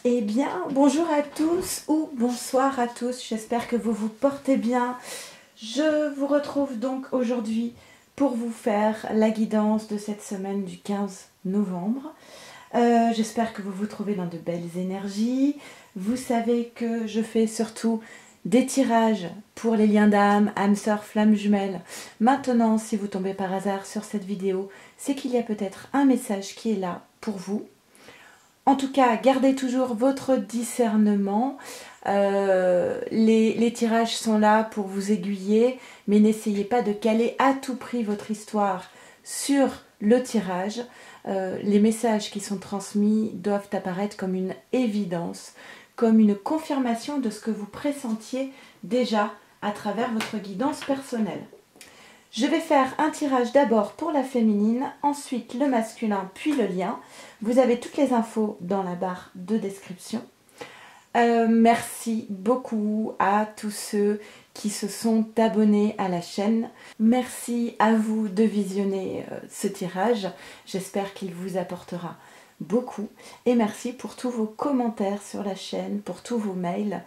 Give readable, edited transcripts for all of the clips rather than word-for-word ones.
Eh bien, bonjour à tous ou bonsoir à tous, j'espère que vous vous portez bien. Je vous retrouve donc aujourd'hui pour vous faire la guidance de cette semaine du 15 novembre. J'espère que vous vous trouvez dans de belles énergies. Vous savez que je fais surtout des tirages pour les liens d'âme, âme sœur, flamme jumelle. Maintenant, si vous tombez par hasard sur cette vidéo, c'est qu'il y a peut-être un message qui est là pour vous. En tout cas, gardez toujours votre discernement. Les tirages sont là pour vous aiguiller, mais n'essayez pas de caler à tout prix votre histoire sur le tirage. Les messages qui sont transmis doivent apparaître comme une évidence, comme une confirmation de ce que vous pressentiez déjà à travers votre guidance personnelle. Je vais faire un tirage d'abord pour la féminine, ensuite le masculin, puis le lien. Vous avez toutes les infos dans la barre de description. Merci beaucoup à tous ceux qui se sont abonnés à la chaîne. Merci à vous de visionner ce tirage. J'espère qu'il vous apportera beaucoup. Et merci pour tous vos commentaires sur la chaîne, pour tous vos mails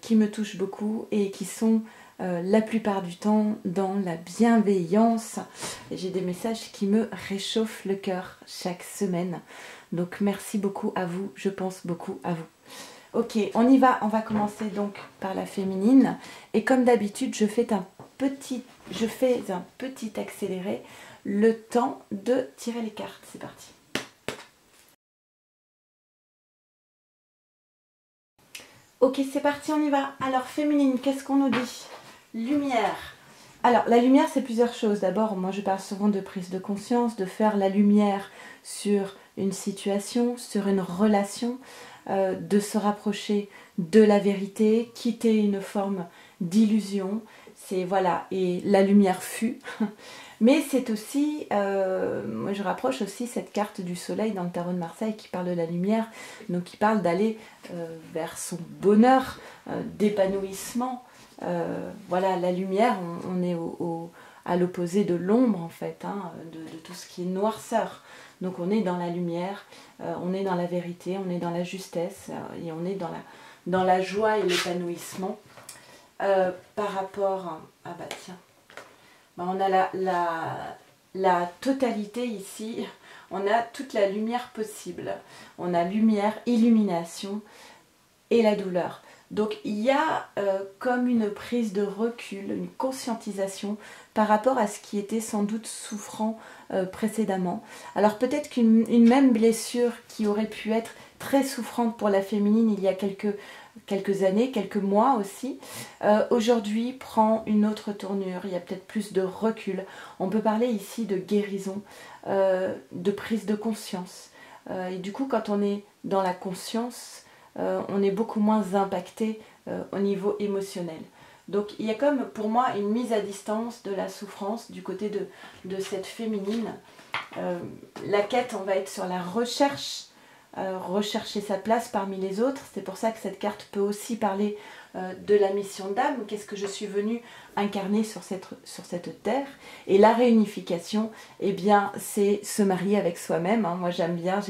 qui me touchent beaucoup et qui sont la plupart du temps dans la bienveillance. J'ai des messages qui me réchauffent le cœur chaque semaine. Donc merci beaucoup à vous, je pense beaucoup à vous. Ok, on y va, on va commencer donc par la féminine. Et comme d'habitude, je fais un petit accéléré, le temps de tirer les cartes. C'est parti. Ok, c'est parti, on y va. Alors féminine, qu'est-ce qu'on nous dit ? Lumière. Alors, la lumière, c'est plusieurs choses. D'abord, moi, je parle souvent de prise de conscience, de faire la lumière sur une situation, sur une relation, de se rapprocher de la vérité, quitter une forme d'illusion. C'est, voilà, et la lumière fut. Mais c'est aussi, moi, je rapproche aussi cette carte du soleil dans le tarot de Marseille qui parle de la lumière, donc qui parle d'aller vers son bonheur, d'épanouissement. Voilà, la lumière, on est à l'opposé de l'ombre en fait, hein, de tout ce qui est noirceur. Donc on est dans la lumière, on est dans la vérité, on est dans la justesse et on est dans la joie et l'épanouissement. Par rapport, ah bah tiens, bah on a la totalité ici, on a toute la lumière possible. On a lumière, illumination et la douleur. Donc il y a comme une prise de recul, une conscientisation par rapport à ce qui était sans doute souffrant précédemment. Alors peut-être qu'une même blessure qui aurait pu être très souffrante pour la féminine il y a quelques années, quelques mois aussi, aujourd'hui prend une autre tournure, il y a peut-être plus de recul. On peut parler ici de guérison, de prise de conscience. Et du coup quand on est dans la conscience, on est beaucoup moins impacté au niveau émotionnel. Donc il y a comme pour moi une mise à distance de la souffrance du côté de cette féminine. La quête, on va être sur la recherche, rechercher sa place parmi les autres. C'est pour ça que cette carte peut aussi parler de la mission d'âme. Qu'est-ce que je suis venue incarner sur cette terre? Et la réunification, eh bien, c'est se marier avec soi-même. Hein. Moi, j'aime bien,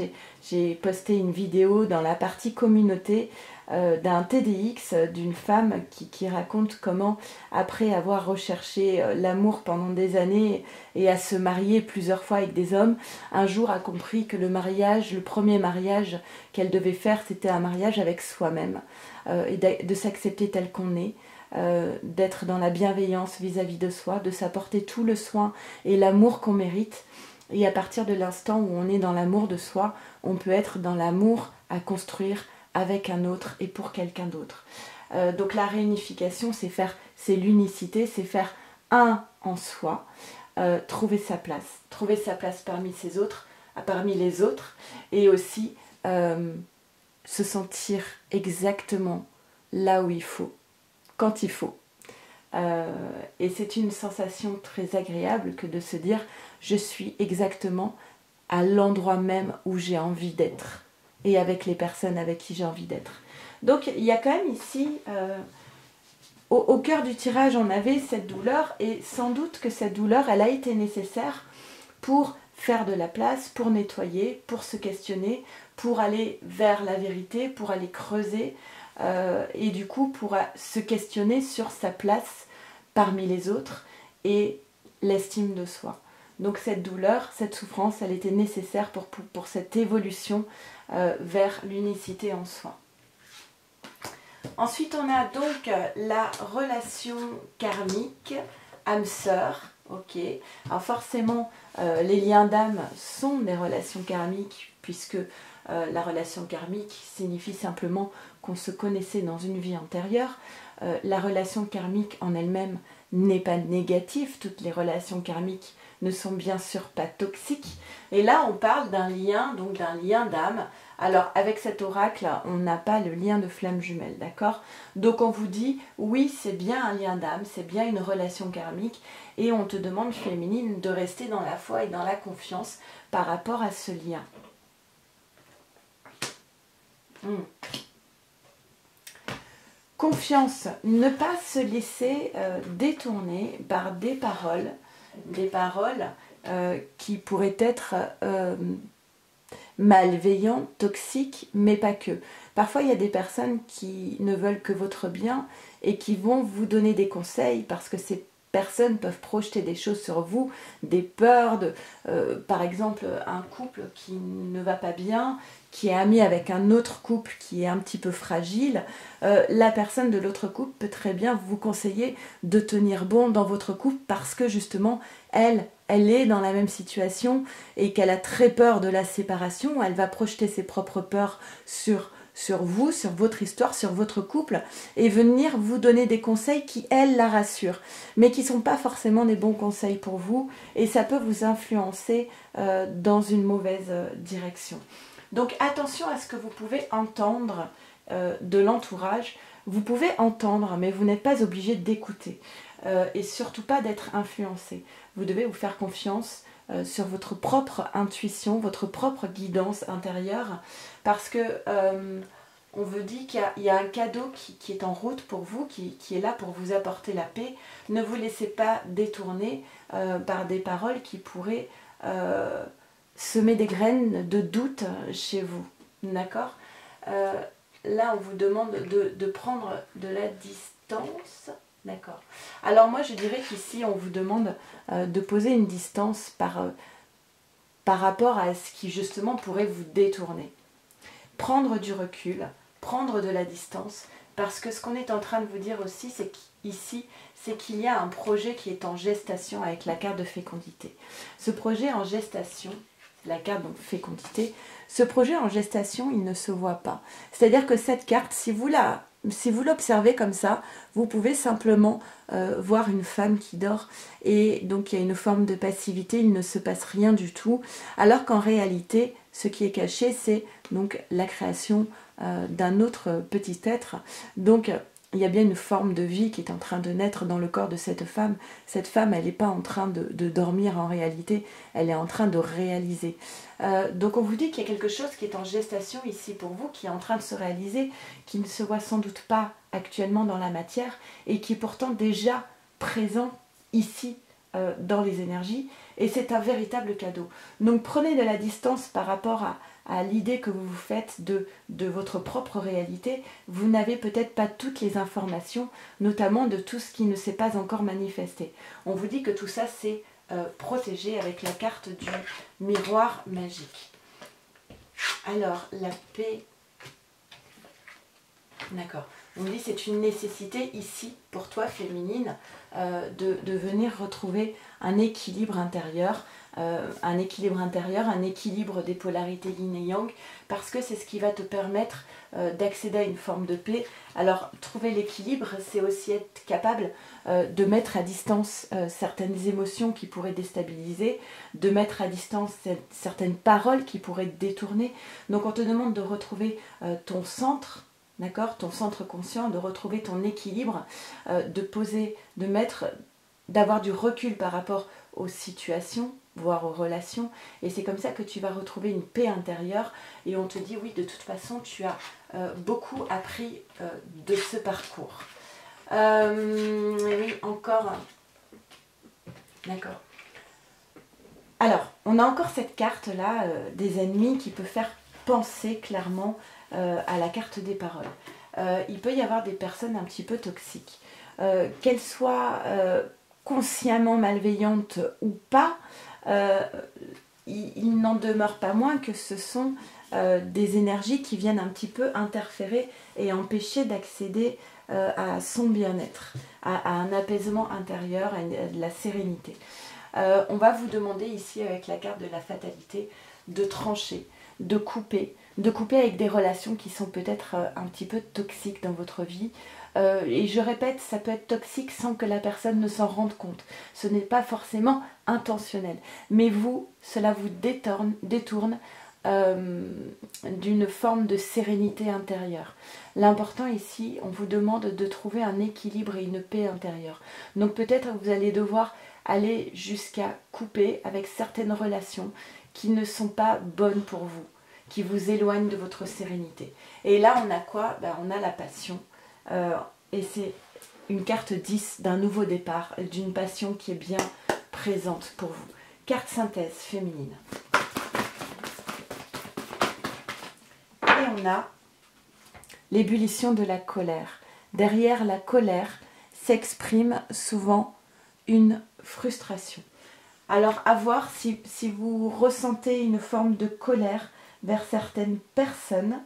j'ai posté une vidéo dans la partie communauté d'un TDX d'une femme qui raconte comment, après avoir recherché l'amour pendant des années et à se marier plusieurs fois avec des hommes, un jour a compris que le mariage, le premier mariage qu'elle devait faire, c'était un mariage avec soi-même, et de s'accepter tel qu'on est, d'être dans la bienveillance vis-à-vis de soi, de s'apporter tout le soin et l'amour qu'on mérite. Et à partir de l'instant où on est dans l'amour de soi, on peut être dans l'amour à construire avec un autre et pour quelqu'un d'autre. Donc la réunification, c'est l'unicité, c'est faire un en soi, trouver sa place parmi les autres, et aussi se sentir exactement là où il faut, quand il faut. Et c'est une sensation très agréable que de se dire je suis exactement à l'endroit même où j'ai envie d'être et avec les personnes avec qui j'ai envie d'être. Donc il y a quand même ici au cœur du tirage on avait cette douleur, et sans doute que cette douleur elle a été nécessaire pour faire de la place, pour nettoyer, pour se questionner, pour aller vers la vérité, pour aller creuser et du coup pour se questionner sur sa place parmi les autres et l'estime de soi. Donc cette douleur, cette souffrance, elle était nécessaire pour cette évolution vers l'unicité en soi. Ensuite, on a donc la relation karmique, âme-sœur. Ok. Alors forcément, les liens d'âme sont des relations karmiques, puisque la relation karmique signifie simplement qu'on se connaissait dans une vie antérieure. La relation karmique en elle-même n'est pas négative. Toutes les relations karmiques ne sont bien sûr pas toxiques. Et là, on parle d'un lien, donc d'un lien d'âme. Alors, avec cet oracle, on n'a pas le lien de flamme jumelle, d'accord? Donc, on vous dit, oui, c'est bien un lien d'âme, c'est bien une relation karmique, et on te demande, féminine, de rester dans la foi et dans la confiance par rapport à ce lien. Confiance, ne pas se laisser détourner par des paroles qui pourraient être malveillantes, toxiques, mais pas que. Parfois, il y a des personnes qui ne veulent que votre bien et qui vont vous donner des conseils parce que ces personnes peuvent projeter des choses sur vous, des peurs, par exemple un couple qui ne va pas bien, qui est ami avec un autre couple qui est un petit peu fragile, la personne de l'autre couple peut très bien vous conseiller de tenir bon dans votre couple parce que justement, elle est dans la même situation et qu'elle a très peur de la séparation, elle va projeter ses propres peurs sur vous, sur votre histoire, sur votre couple et venir vous donner des conseils qui, elle, la rassurent, mais qui ne sont pas forcément des bons conseils pour vous et ça peut vous influencer dans une mauvaise direction. Donc attention à ce que vous pouvez entendre de l'entourage. Vous pouvez entendre, mais vous n'êtes pas obligé d'écouter et surtout pas d'être influencé. Vous devez vous faire confiance sur votre propre intuition, votre propre guidance intérieure, parce que on vous dit qu'il y a un cadeau qui est en route pour vous, qui est là pour vous apporter la paix. Ne vous laissez pas détourner par des paroles qui pourraient semer des graines de doute chez vous. D'accord ? Là, on vous demande de prendre de la distance. D'accord. Alors moi, je dirais qu'ici, on vous demande de poser une distance par rapport à ce qui, justement, pourrait vous détourner. Prendre du recul, prendre de la distance, parce que ce qu'on est en train de vous dire aussi, c'est qu'ici, c'est qu'il y a un projet qui est en gestation avec la carte de fécondité. Ce projet en gestation, la carte donc fécondité, ce projet en gestation, il ne se voit pas. C'est-à-dire que cette carte, si vous l'observez comme ça, vous pouvez simplement voir une femme qui dort et donc il y a une forme de passivité, il ne se passe rien du tout, alors qu'en réalité, ce qui est caché, c'est donc la création d'un autre petit être. Donc il y a bien une forme de vie qui est en train de naître dans le corps de cette femme. Cette femme, elle n'est pas en train de dormir en réalité, elle est en train de réaliser. Donc on vous dit qu'il y a quelque chose qui est en gestation ici pour vous, qui est en train de se réaliser, qui ne se voit sans doute pas actuellement dans la matière et qui est pourtant déjà présent ici dans les énergies. Et c'est un véritable cadeau. Donc prenez de la distance par rapport à l'idée que vous vous faites de votre propre réalité. Vous n'avez peut-être pas toutes les informations, notamment de tout ce qui ne s'est pas encore manifesté. On vous dit que tout ça c'est protégé avec la carte du miroir magique. Alors, la paix... D'accord. On dit c'est une nécessité ici, pour toi féminine, de venir retrouver un équilibre intérieur, un équilibre des polarités yin et yang, parce que c'est ce qui va te permettre d'accéder à une forme de paix. Alors, trouver l'équilibre, c'est aussi être capable de mettre à distance certaines émotions qui pourraient déstabiliser, de mettre à distance certaines paroles qui pourraient te détourner. Donc, on te demande de retrouver ton centre, d'accord, ton centre conscient, de retrouver ton équilibre, d'avoir du recul par rapport aux situations, voire aux relations, et c'est comme ça que tu vas retrouver une paix intérieure, et on te dit oui, de toute façon, tu as beaucoup appris de ce parcours. Oui, encore. D'accord. Alors, On a encore cette carte-là des ennemis qui peut faire penser clairement à la carte des paroles. Il peut y avoir des personnes un petit peu toxiques. Qu'elles soient consciemment malveillantes ou pas, il n'en demeure pas moins que ce sont des énergies qui viennent un petit peu interférer et empêcher d'accéder à son bien-être, à un apaisement intérieur, à de la sérénité. On va vous demander ici avec la carte de la fatalité de trancher, de couper avec des relations qui sont peut-être un petit peu toxiques dans votre vie. Et je répète, ça peut être toxique sans que la personne ne s'en rende compte. Ce n'est pas forcément intentionnel. Mais vous, cela vous détourne d'une forme de sérénité intérieure. L'important ici, on vous demande de trouver un équilibre et une paix intérieure. Donc peut-être que vous allez devoir aller jusqu'à couper avec certaines relations qui ne sont pas bonnes pour vous, qui vous éloignent de votre sérénité. Et là, on a quoi? On a la passion. Et c'est une carte 10 d'un nouveau départ, d'une passion qui est bien présente pour vous. Carte synthèse féminine. Et on a l'ébullition de la colère. Derrière la colère s'exprime souvent une frustration. Alors à voir si vous ressentez une forme de colère vers certaines personnes.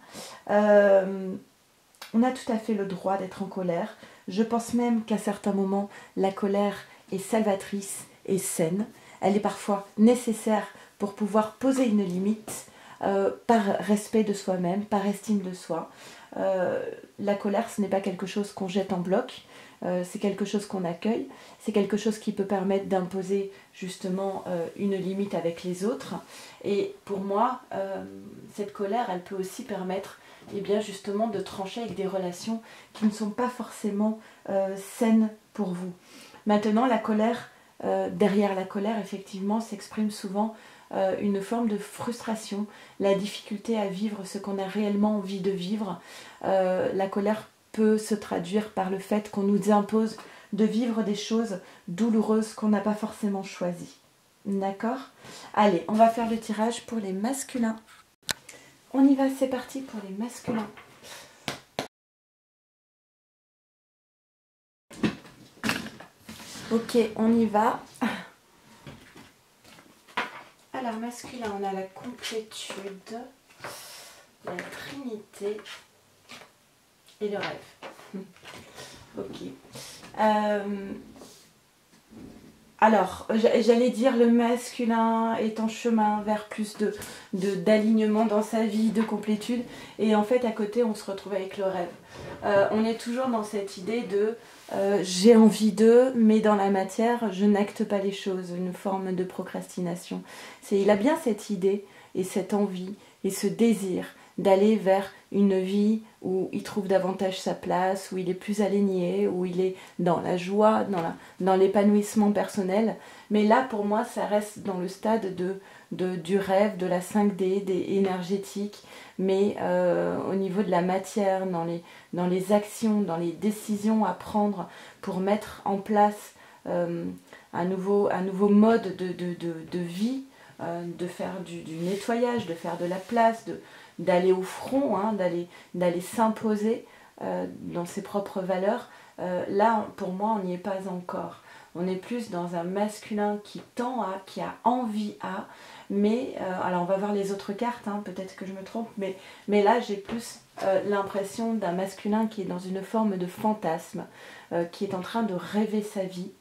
On a tout à fait le droit d'être en colère. Je pense même qu'à certains moments, la colère est salvatrice et saine. Elle est parfois nécessaire pour pouvoir poser une limite par respect de soi-même, par estime de soi. La colère, ce n'est pas quelque chose qu'on jette en bloc, c'est quelque chose qu'on accueille, c'est quelque chose qui peut permettre d'imposer justement une limite avec les autres. Et pour moi, cette colère, elle peut aussi permettre bien justement de trancher avec des relations qui ne sont pas forcément saines pour vous. Maintenant, la colère, derrière la colère, effectivement, s'exprime souvent une forme de frustration, la difficulté à vivre ce qu'on a réellement envie de vivre. La colère peut se traduire par le fait qu'on nous impose de vivre des choses douloureuses qu'on n'a pas forcément choisies. D'accord? Allez, on va faire le tirage pour les masculins. On y va, c'est parti pour les masculins. Ok, on y va. Alors, masculin, on a la complétude, la trinité et le rêve. Ok. Alors, j'allais dire le masculin est en chemin vers plus d'alignement dans sa vie, de complétude. Et en fait, à côté, on se retrouve avec le rêve. On est toujours dans cette idée de j'ai envie d'eux, mais dans la matière, je n'acte pas les choses. Une forme de procrastination. Il a bien cette idée et cette envie et ce désir d'aller vers une vie où il trouve davantage sa place, où il est plus aligné, où il est dans la joie, dans l'épanouissement personnel. Mais là, pour moi, ça reste dans le stade du rêve, de la 5D, des énergétiques, mais au niveau de la matière, dans les actions, dans les décisions à prendre pour mettre en place un nouveau mode de vie, de faire du nettoyage, de faire de la place, d'aller au front, hein, d'aller s'imposer dans ses propres valeurs. Là, pour moi, on n'y est pas encore. On est plus dans un masculin qui tend à, qui a envie à, mais, alors on va voir les autres cartes, hein, peut-être que je me trompe, mais là j'ai plus l'impression d'un masculin qui est dans une forme de fantasme, qui est en train de rêver sa vie.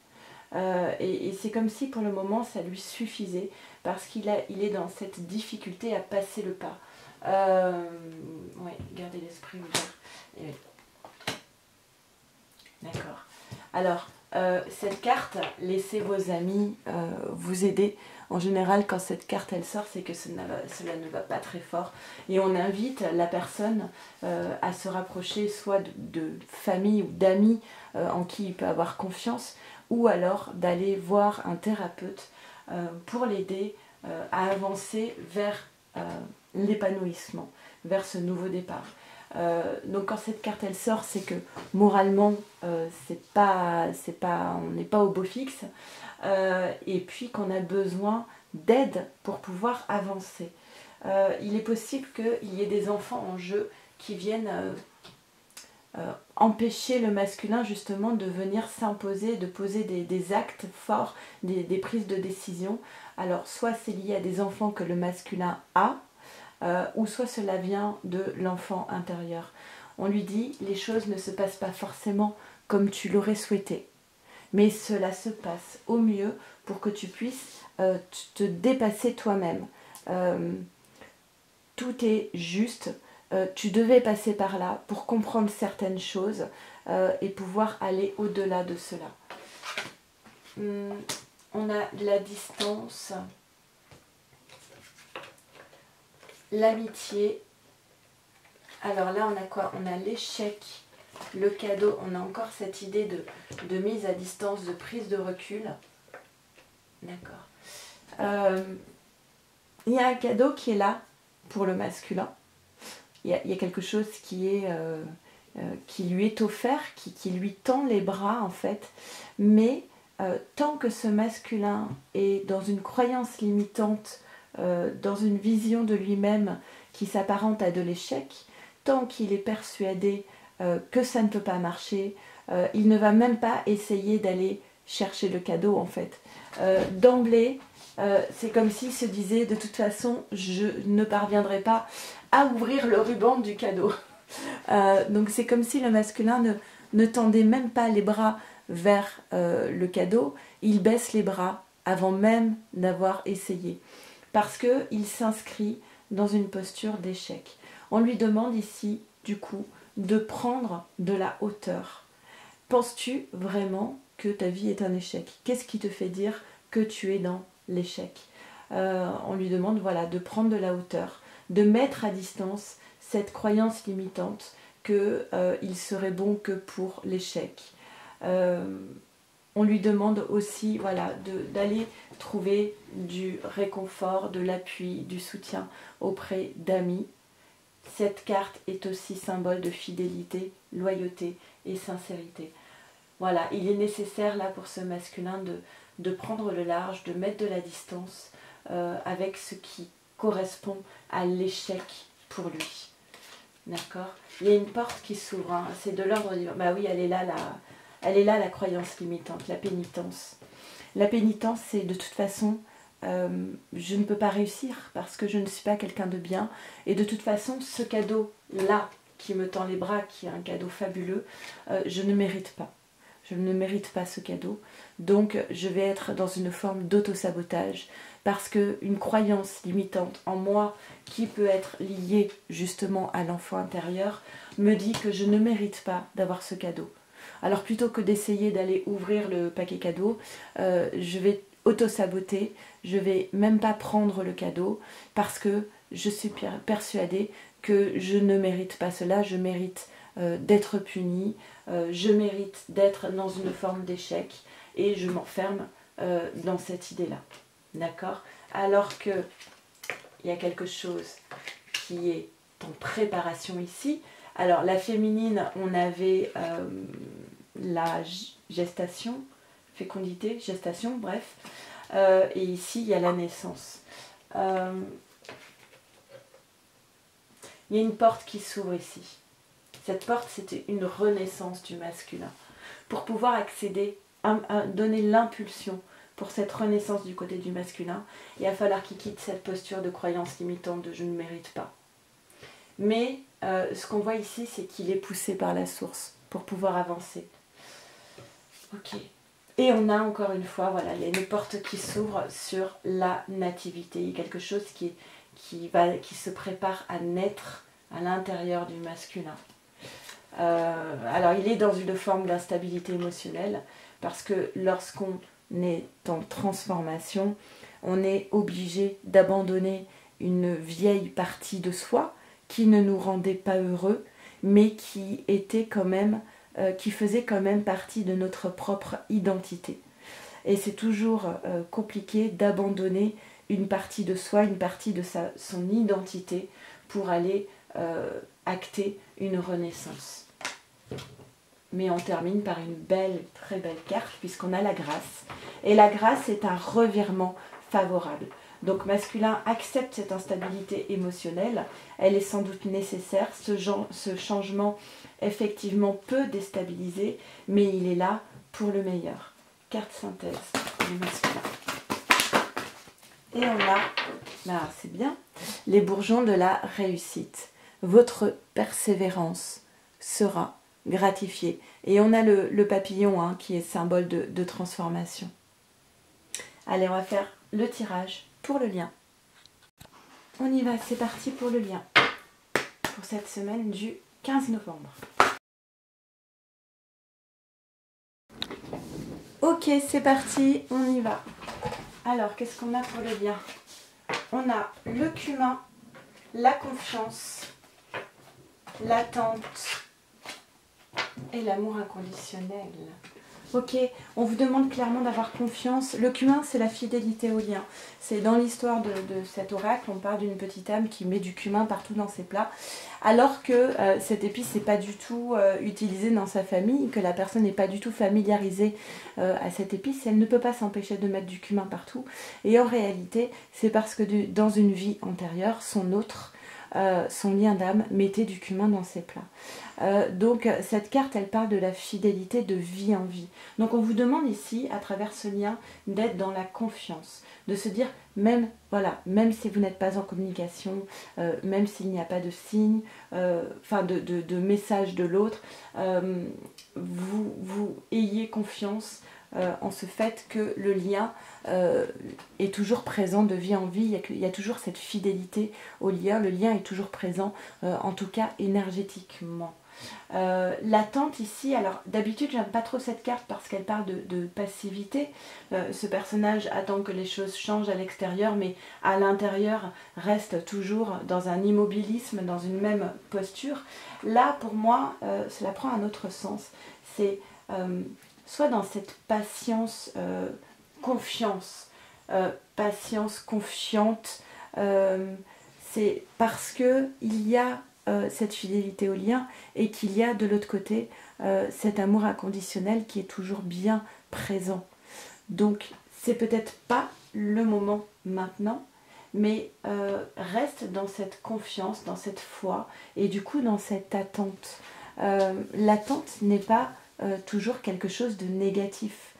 Et c'est comme si pour le moment ça lui suffisait, parce il est dans cette difficulté à passer le pas. Ouais, gardez l'esprit ouvert. D'accord. Alors, cette carte, laissez vos amis vous aider. En général, quand cette carte elle sort, c'est que cela ne va pas très fort. Et on invite la personne à se rapprocher soit de famille ou d'amis en qui il peut avoir confiance, ou alors d'aller voir un thérapeute pour l'aider à avancer vers l'épanouissement, vers ce nouveau départ. Donc quand cette carte elle sort, c'est que moralement, on n'est pas au beau fixe, et puis qu'on a besoin d'aide pour pouvoir avancer. Il est possible qu'il y ait des enfants en jeu qui viennent empêcher le masculin justement de venir s'imposer, de poser des actes forts, des prises de décision. Alors soit c'est lié à des enfants que le masculin a, ou soit cela vient de l'enfant intérieur. On lui dit les choses ne se passent pas forcément comme tu l'aurais souhaité, mais cela se passe au mieux pour que tu puisses te dépasser toi-même. Tout est juste. Tu devais passer par là pour comprendre certaines choses et pouvoir aller au-delà de cela. On a la distance, l'amitié. Alors là, on a quoi? On a l'échec, le cadeau. On a encore cette idée de mise à distance, de prise de recul. D'accord. Il y a un cadeau qui est là pour le masculin. Il y a quelque chose qui lui est offert, qui lui tend les bras en fait. Mais tant que ce masculin est dans une croyance limitante, dans une vision de lui-même qui s'apparente à de l'échec, tant qu'il est persuadé que ça ne peut pas marcher, il ne va même pas essayer d'aller chercher le cadeau en fait. D'emblée, c'est comme s'il se disait de toute façon je ne parviendrai pas à ouvrir le ruban du cadeau. Donc c'est comme si le masculin ne tendait même pas les bras vers le cadeau, il baisse les bras avant même d'avoir essayé, parce qu'il s'inscrit dans une posture d'échec. On lui demande ici, du coup, de prendre de la hauteur. Penses-tu vraiment que ta vie est un échec? Qu'est-ce qui te fait dire que tu es dans l'échec? On lui demande voilà, de prendre de la hauteur, de mettre à distance cette croyance limitante qu'il serait bon que pour l'échec. On lui demande aussi voilà, d'aller trouver du réconfort, de l'appui, du soutien auprès d'amis. Cette carte est aussi symbole de fidélité, loyauté et sincérité. Voilà, il est nécessaire là pour ce masculin de prendre le large, de mettre de la distance avec ce qui correspond à l'échec pour lui. D'accord? Il y a une porte qui s'ouvre, hein. C'est de l'ordre du... Bah oui, elle est là la croyance limitante, la pénitence. La pénitence, c'est de toute façon, je ne peux pas réussir parce que je ne suis pas quelqu'un de bien. Et de toute façon, ce cadeau-là qui me tend les bras, qui est un cadeau fabuleux, je ne mérite pas. Je ne mérite pas ce cadeau. Donc, je vais être dans une forme d'auto-sabotage parce qu'une croyance limitante en moi qui peut être liée justement à l'enfant intérieur me dit que je ne mérite pas d'avoir ce cadeau. Alors plutôt que d'essayer d'aller ouvrir le paquet cadeau, je vais auto-saboter, je vais même pas prendre le cadeau parce que je suis persuadée que je ne mérite pas cela, je mérite d'être punie, je mérite d'être dans une forme d'échec et je m'enferme dans cette idée-là. D'accord? Alors que il y a quelque chose qui est en préparation ici. Alors la féminine, on avait la gestation, fécondité, gestation, bref. Et ici, il y a la naissance. Il y a une porte qui s'ouvre ici. Cette porte, c'était une renaissance du masculin. Pour pouvoir accéder, à donner l'impulsion pour cette renaissance du côté du masculin, il va falloir qu'il quitte cette posture de croyance limitante de « je ne mérite pas ». Mais ce qu'on voit ici, c'est qu'il est poussé par la source pour pouvoir avancer. Ok. Et on a encore une fois, voilà, il y a une porte qui s'ouvre sur la nativité. Il y a quelque chose qui se prépare à naître à l'intérieur du masculin. Alors il est dans une forme d'instabilité émotionnelle parce que lorsqu'on est en transformation, on est obligé d'abandonner une vieille partie de soi qui ne nous rendait pas heureux, mais qui était quand même, qui faisait quand même partie de notre propre identité. Et c'est toujours compliqué d'abandonner une partie de soi, une partie de son identité pour aller acter une renaissance. Mais on termine par une belle, très belle carte puisqu'on a la grâce. Et la grâce est un revirement favorable. Donc masculin accepte cette instabilité émotionnelle. Elle est sans doute nécessaire. Ce changement effectivement peut déstabiliser, mais il est là pour le meilleur. Carte synthèse pour les masculins. Et on a, c'est bien, les bourgeons de la réussite. Votre persévérance sera gratifiée. Et on a le papillon hein, qui est symbole de transformation. Allez, on va faire le tirage pour le lien. On y va, c'est parti pour le lien. Pour cette semaine du 15 novembre. Ok, c'est parti, on y va. Alors, qu'est-ce qu'on a pour le lien? On a le cumin, la confiance, l'attente et l'amour inconditionnel. Ok, on vous demande clairement d'avoir confiance. Le cumin, c'est la fidélité au lien. C'est dans l'histoire de cet oracle, on parle d'une petite âme qui met du cumin partout dans ses plats, alors que cette épice n'est pas du tout utilisée dans sa famille, que la personne n'est pas du tout familiarisée à cette épice, elle ne peut pas s'empêcher de mettre du cumin partout. Et en réalité, c'est parce que dans une vie antérieure, son lien d'âme mettait du cumin dans ses plats. Donc cette carte, elle parle de la fidélité de vie en vie. Donc on vous demande ici, à travers ce lien, d'être dans la confiance, de se dire, même si vous n'êtes pas en communication, même s'il n'y a pas de signe, de message de l'autre, vous ayez confiance en ce fait que le lien est toujours présent de vie en vie, il y a toujours cette fidélité au lien, le lien est toujours présent, en tout cas énergétiquement. L'attente ici, alors d'habitude j'aime pas trop cette carte parce qu'elle parle de passivité. Ce personnage attend que les choses changent à l'extérieur, mais à l'intérieur reste toujours dans un immobilisme, dans une même posture. Là pour moi cela prend un autre sens, c'est soit dans cette patience, confiance, patience confiante, c'est parce que il y a cette fidélité au lien et qu'il y a de l'autre côté cet amour inconditionnel qui est toujours bien présent. Donc c'est peut-être pas le moment maintenant, mais reste dans cette confiance, dans cette foi et du coup dans cette attente. L'attente n'est pas toujours quelque chose de négatif.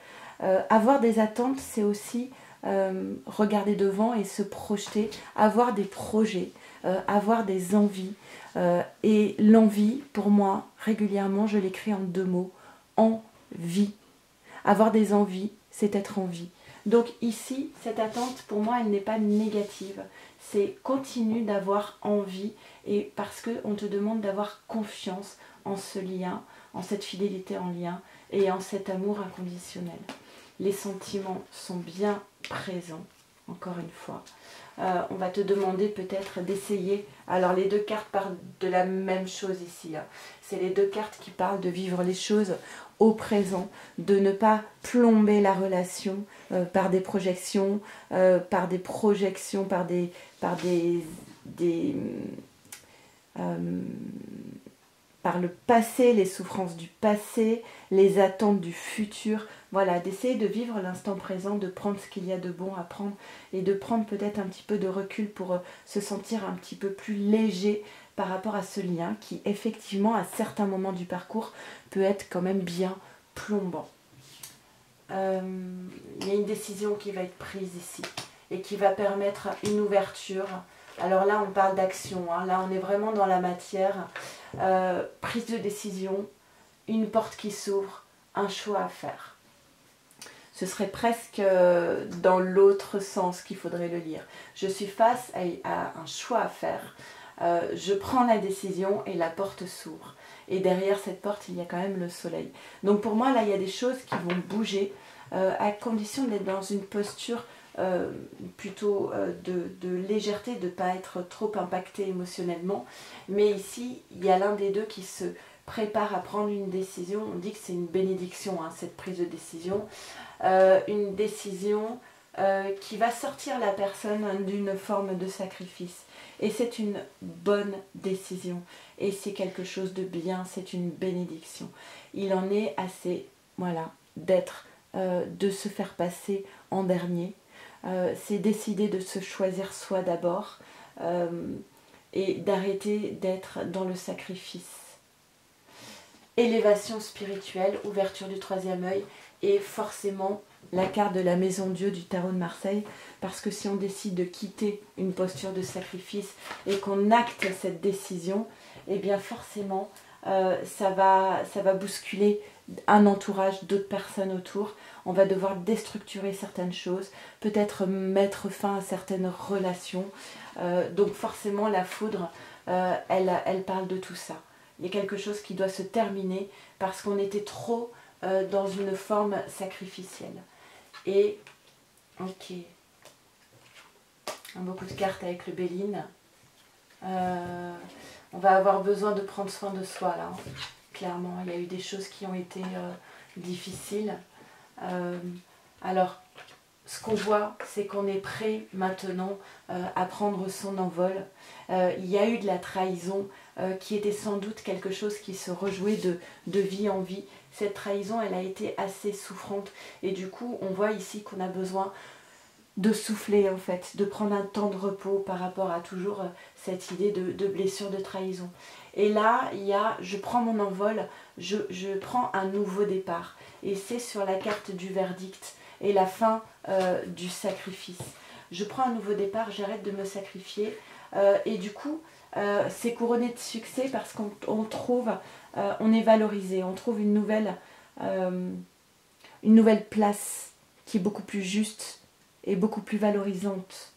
Avoir des attentes, c'est aussi regarder devant et se projeter, avoir des projets, avoir des envies. Et l'envie, pour moi, régulièrement, je l'écris en 2 mots, envie. Avoir des envies, c'est être en vie. Donc ici, cette attente, pour moi, elle n'est pas négative. C'est continue d'avoir envie et parce qu'on te demande d'avoir confiance en ce lien, en cette fidélité en lien et en cet amour inconditionnel. Les sentiments sont bien présents, encore une fois. On va te demander peut-être d'essayer. Alors les 2 cartes parlent de la même chose ici. Hein. C'est les 2 cartes qui parlent de vivre les choses au présent, de ne pas plomber la relation par des projections, par le passé, les souffrances du passé, les attentes du futur. Voilà, d'essayer de vivre l'instant présent, de prendre ce qu'il y a de bon à prendre et de prendre peut-être un petit peu de recul pour se sentir un petit peu plus léger par rapport à ce lien qui, effectivement, à certains moments du parcours, peut être quand même bien plombant. Il y a une décision qui va être prise ici et qui va permettre une ouverture. Alors là, on parle d'action, hein. Là, on est vraiment dans la matière. Prise de décision, une porte qui s'ouvre, un choix à faire. Ce serait presque dans l'autre sens qu'il faudrait le lire. Je suis face à un choix à faire. Je prends la décision et la porte s'ouvre. Et derrière cette porte, il y a quand même le soleil. Donc pour moi, là, il y a des choses qui vont bouger à condition d'être dans une posture plutôt de légèreté, de ne pas être trop impacté émotionnellement. Mais ici, il y a l'un des 2 qui se prépare à prendre une décision. On dit que c'est une bénédiction, hein, cette prise de décision. Une décision qui va sortir la personne d'une forme de sacrifice. Et c'est une bonne décision. Et c'est quelque chose de bien, c'est une bénédiction. Il en est assez, voilà, d'être, de se faire passer en dernier. C'est décider de se choisir soi d'abord et d'arrêter d'être dans le sacrifice. Élévation spirituelle, ouverture du troisième œil et forcément la carte de la Maison Dieu du tarot de Marseille, parce que si on décide de quitter une posture de sacrifice et qu'on acte cette décision, eh bien forcément ça va bousculer un entourage d'autres personnes autour. On va devoir déstructurer certaines choses, peut-être mettre fin à certaines relations. Donc forcément la foudre, elle parle de tout ça. Il y a quelque chose qui doit se terminer parce qu'on était trop dans une forme sacrificielle. Et, ok, beaucoup de cartes avec le Béline. On va avoir besoin de prendre soin de soi là. Clairement, il y a eu des choses qui ont été difficiles. Alors, ce qu'on voit, c'est qu'on est prêt maintenant à prendre son envol. Il y a eu de la trahison qui était sans doute quelque chose qui se rejouait de vie en vie. Cette trahison, elle a été assez souffrante. Et du coup, on voit ici qu'on a besoin de souffler en fait, de prendre un temps de repos par rapport à toujours cette idée de blessure, de trahison. Et là, il y a, je prends mon envol, je prends un nouveau départ. Et c'est sur la carte du verdict et la fin du sacrifice. Je prends un nouveau départ, j'arrête de me sacrifier. Et du coup, c'est couronné de succès parce qu'on trouve, on est valorisé, on trouve une nouvelle place qui est beaucoup plus juste et beaucoup plus valorisante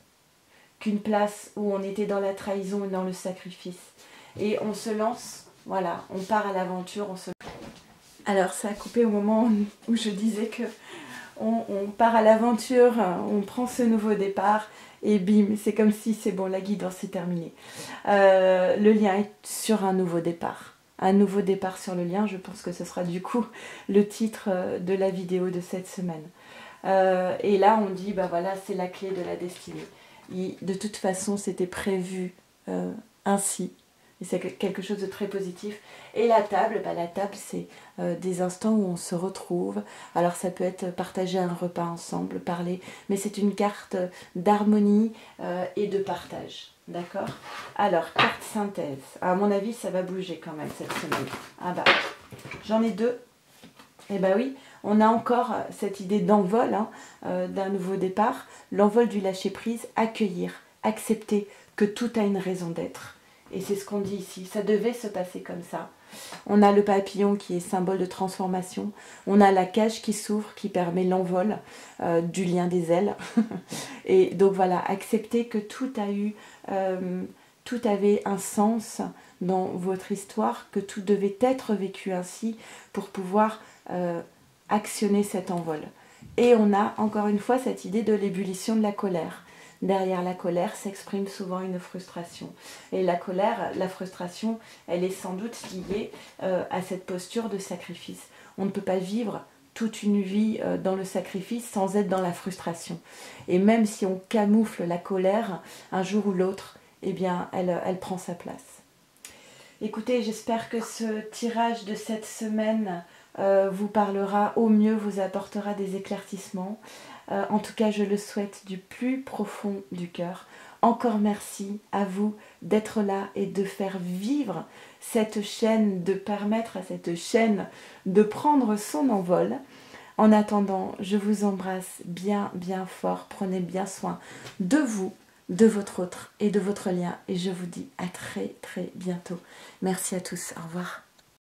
qu'une place où on était dans la trahison et dans le sacrifice. Et on se lance, voilà, on part à l'aventure. Alors ça a coupé au moment où je disais que on part à l'aventure, on prend ce nouveau départ et bim, c'est comme si c'est bon, la guidance c'est terminé. Le lien est sur un nouveau départ. Un nouveau départ sur le lien, je pense que ce sera du coup le titre de la vidéo de cette semaine. Et là on dit, bah voilà, c'est la clé de la destinée. De toute façon, c'était prévu ainsi. Et c'est quelque chose de très positif. Et la table, c'est des instants où on se retrouve. Alors ça peut être partager un repas ensemble, parler, mais c'est une carte d'harmonie et de partage. D'accord? Alors, carte synthèse. À mon avis, ça va bouger quand même cette semaine. Ah bah, j'en ai deux. Et bah oui, on a encore cette idée d'envol, d'un nouveau départ. L'envol du lâcher-prise, accueillir, accepter que tout a une raison d'être. Et c'est ce qu'on dit ici, ça devait se passer comme ça. On a le papillon qui est symbole de transformation. On a la cage qui s'ouvre, qui permet l'envol du lien des ailes. Et donc voilà, accepter que tout avait un sens dans votre histoire, que tout devait être vécu ainsi pour pouvoir actionner cet envol. Et on a encore une fois cette idée de l'ébullition de la colère. Derrière la colère s'exprime souvent une frustration. Et la colère, la frustration, elle est sans doute liée à cette posture de sacrifice. On ne peut pas vivre toute une vie dans le sacrifice sans être dans la frustration. Et même si on camoufle la colère, un jour ou l'autre, eh bien, elle prend sa place. Écoutez, j'espère que ce tirage de cette semaine vous parlera au mieux, vous apportera des éclaircissements. En tout cas, je le souhaite du plus profond du cœur. Encore merci à vous d'être là et de faire vivre cette chaîne, de permettre à cette chaîne de prendre son envol. En attendant, je vous embrasse bien, bien fort. Prenez bien soin de vous, de votre autre et de votre lien. Et je vous dis à très, très bientôt. Merci à tous. Au revoir.